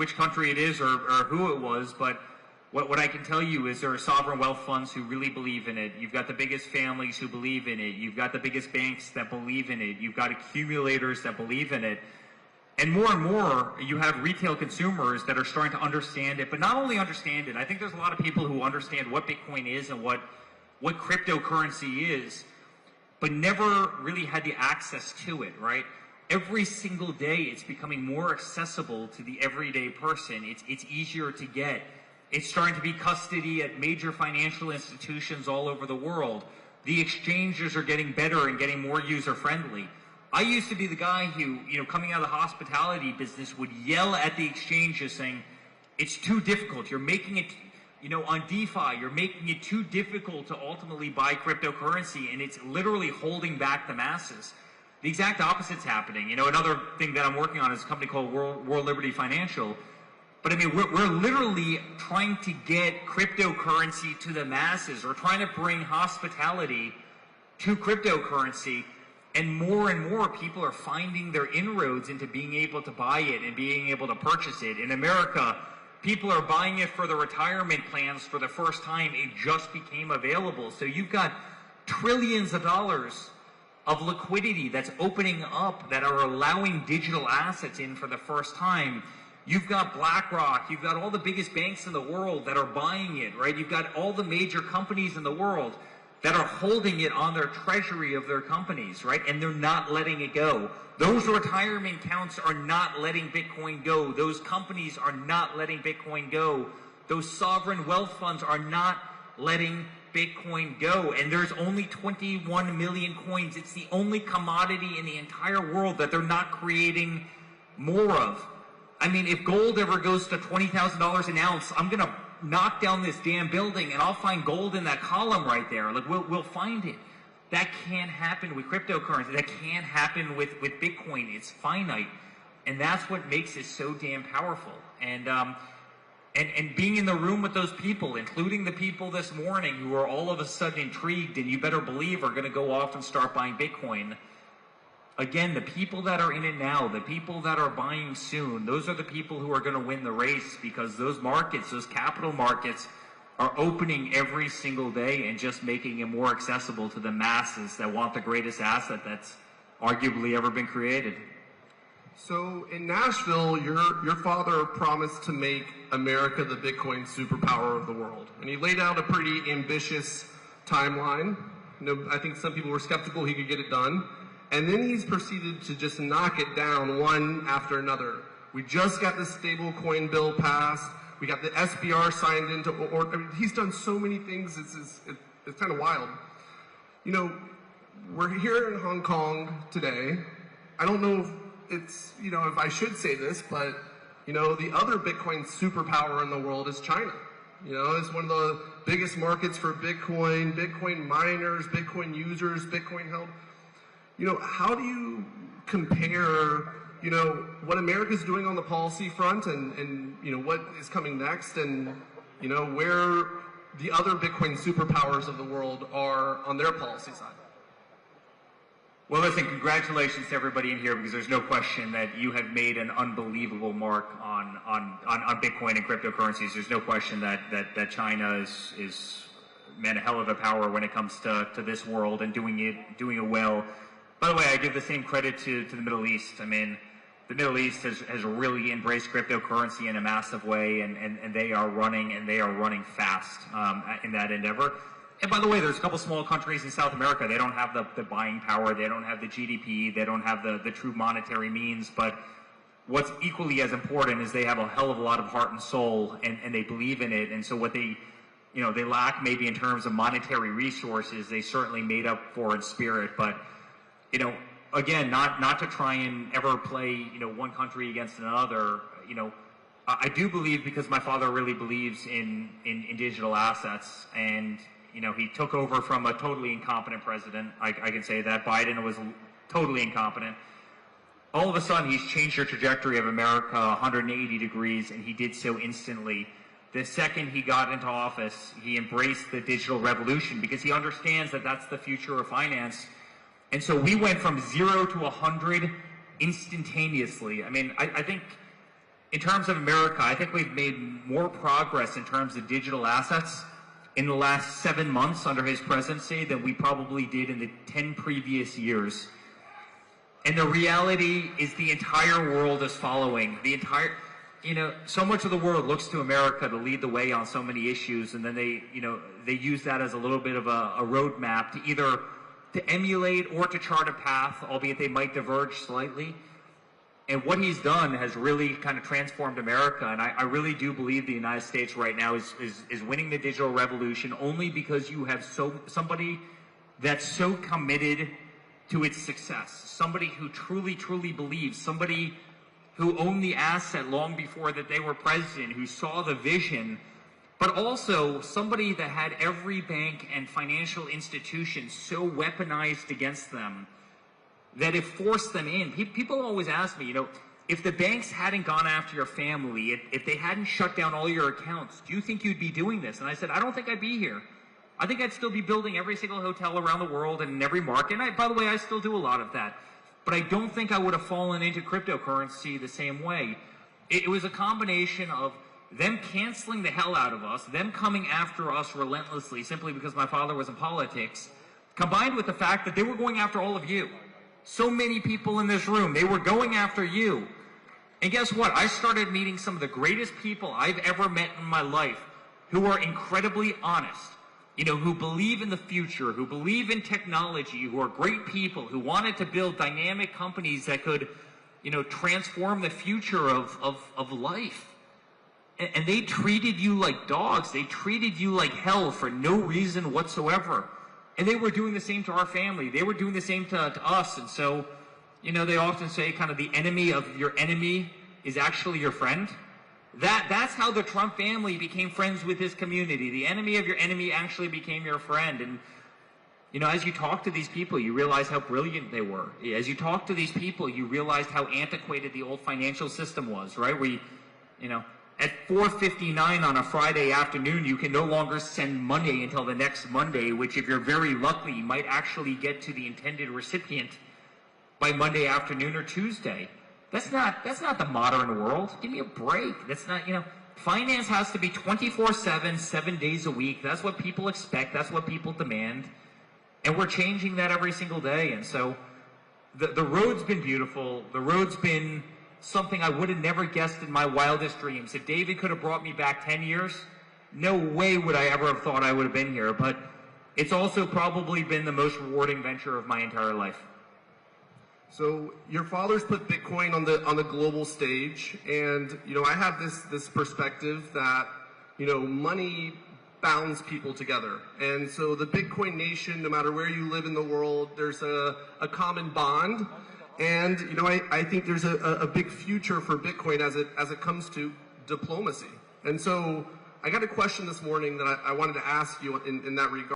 which country it is or who it was, but what I can tell you is there are sovereign wealth funds who really believe in it. You've got the biggest families who believe in it. You've got the biggest banks that believe in it. You've got accumulators that believe in it. And more, you have retail consumers that are starting to understand it, but not only understand it. I think there's a lot of people who understand what Bitcoin is and what cryptocurrency is, but never really had the access to it, right? Every single day, it's becoming more accessible to the everyday person. It's easier to get. It's starting to be custody at major financial institutions all over the world. The exchanges are getting better and getting more user-friendly. I used to be the guy who, coming out of the hospitality business would yell at the exchanges saying, it's too difficult. You're making it, on DeFi, you're making it too difficult to ultimately buy cryptocurrency, and it's literally holding back the masses. The exact opposite's happening. Another thing that I'm working on is a company called World Liberty Financial. But I mean, we're literally trying to get cryptocurrency to the masses. We're trying to bring hospitality to cryptocurrency, and more people are finding their inroads into being able to buy it and being able to purchase it. In America, people are buying it for their retirement plans for the first time. It just became available. So you've got trillions of dollars of liquidity that's opening up, that are allowing digital assets in for the first time. You've got BlackRock, you've got all the biggest banks in the world that are buying it, right? You've got all the major companies in the world that are holding it on their treasury of their companies, right? And they're not letting it go. Those retirement accounts are not letting Bitcoin go. Those companies are not letting Bitcoin go. Those sovereign wealth funds are not letting Bitcoin go. And there's only 21 million coins. It's the only commodity in the entire world that they're not creating more of. I mean, if gold ever goes to $20,000 an ounce, I'm going to knock down this damn building and I'll find gold in that column right there. Like, we'll find it. That can't happen with cryptocurrency. That can't happen with Bitcoin. It's finite. And that's what makes it so damn powerful. And being in the room with those people, including the people this morning who are all of a sudden intrigued and you better believe are going to go off and start buying Bitcoin. Again, the people that are in it now, the people that are buying soon, those are the people who are going to win the race, because those markets, those capital markets, are opening every single day and just making it more accessible to the masses that want the greatest asset that's arguably ever been created. So in Nashville, your father promised to make America the Bitcoin superpower of the world. And he laid out a pretty ambitious timeline. I think some people were skeptical he could get it done. And then he's proceeded to just knock it down one after another. We just got the stablecoin bill passed. We got the SBR signed into, I mean, he's done so many things, it's kind of wild. We're here in Hong Kong today. I don't know if it's, if I should say this, but, the other Bitcoin superpower in the world is China. It's one of the biggest markets for Bitcoin, Bitcoin miners, Bitcoin users, Bitcoin held. How do you compare, what America's doing on the policy front and what is coming next, and, where the other Bitcoin superpowers of the world are on their policy side? Well, listen, congratulations to everybody in here, because there's no question that you have made an unbelievable mark on Bitcoin and cryptocurrencies. There's no question that China is a hell of a power when it comes to this world and doing it well. By the way, I give the same credit to the Middle East. I mean, the Middle East has really embraced cryptocurrency in a massive way, and they are running fast in that endeavor. And by the way, there's a couple small countries in South America. They don't have the buying power. They don't have the GDP. They don't have the true monetary means. But what's equally as important is they have a hell of a lot of heart and soul, and they believe in it. And so what they lack maybe in terms of monetary resources, they certainly made up for in spirit. But again, not to try and ever play, one country against another. I do believe, because my father really believes in digital assets, and he took over from a totally incompetent president. I can say that. Biden was totally incompetent. All of a sudden, he's changed the trajectory of America 180 degrees, and he did so instantly. The second he got into office, he embraced the digital revolution, because he understands that that's the future of finance. And so we went from 0 to 100 instantaneously. I mean, I think in terms of America, I think we've made more progress in terms of digital assets in the last 7 months under his presidency than we probably did in the 10 previous years. And the reality is the entire world is following. So much of the world looks to America to lead the way on so many issues, and then they use that as a little bit of a roadmap to either to emulate or to chart a path, albeit they might diverge slightly. And what he's done has really kind of transformed America, and I really do believe the United States right now is winning the digital revolution only because you have somebody that's so committed to its success, somebody who truly, truly believes, somebody who owned the asset long before that they were president, who saw the vision, but also somebody that had every bank and financial institution so weaponized against them that it forced them in. People always ask me, if the banks hadn't gone after your family, if they hadn't shut down all your accounts, do you think you'd be doing this? And I said, I don't think I'd be here. I think I'd still be building every single hotel around the world and in every market. And by the way, I still do a lot of that. But I don't think I would have fallen into cryptocurrency the same way. It was a combination of them canceling the hell out of us, them coming after us relentlessly simply because my father was in politics, combined with the fact that they were going after all of you. So many people in this room, they were going after you. And guess what? I started meeting some of the greatest people I've ever met in my life who are incredibly honest, who believe in the future, who believe in technology, who are great people, who wanted to build dynamic companies that could, transform the future of life. And they treated you like dogs. They treated you like hell for no reason whatsoever. And they were doing the same to our family. They were doing the same to us. And so, they often say kind of the enemy of your enemy is actually your friend. That's how the Trump family became friends with his community. The enemy of your enemy actually became your friend. And, as you talk to these people, you realize how brilliant they were. As you talk to these people, you realize how antiquated the old financial system was, right? At 4:59 on a Friday afternoon, you can no longer send money until the next Monday, which if you're very lucky, you might actually get to the intended recipient by Monday afternoon or Tuesday. That's not the modern world. Give me a break. That's not, finance has to be 24/7, 7 days a week. That's what people expect. That's what people demand. And we're changing that every single day. And so the road's been beautiful. The road's been something I would have never guessed in my wildest dreams. If David could have brought me back 10 years, no way would I ever have thought I would have been here. But it's also probably been the most rewarding venture of my entire life. So your father's put Bitcoin on the global stage, and I have this perspective that money bounds people together, and so the Bitcoin nation, no matter where you live in the world, there's a common bond, and I think there's a big future for Bitcoin as it comes to diplomacy. And so I got a question this morning that I wanted to ask you in that regard.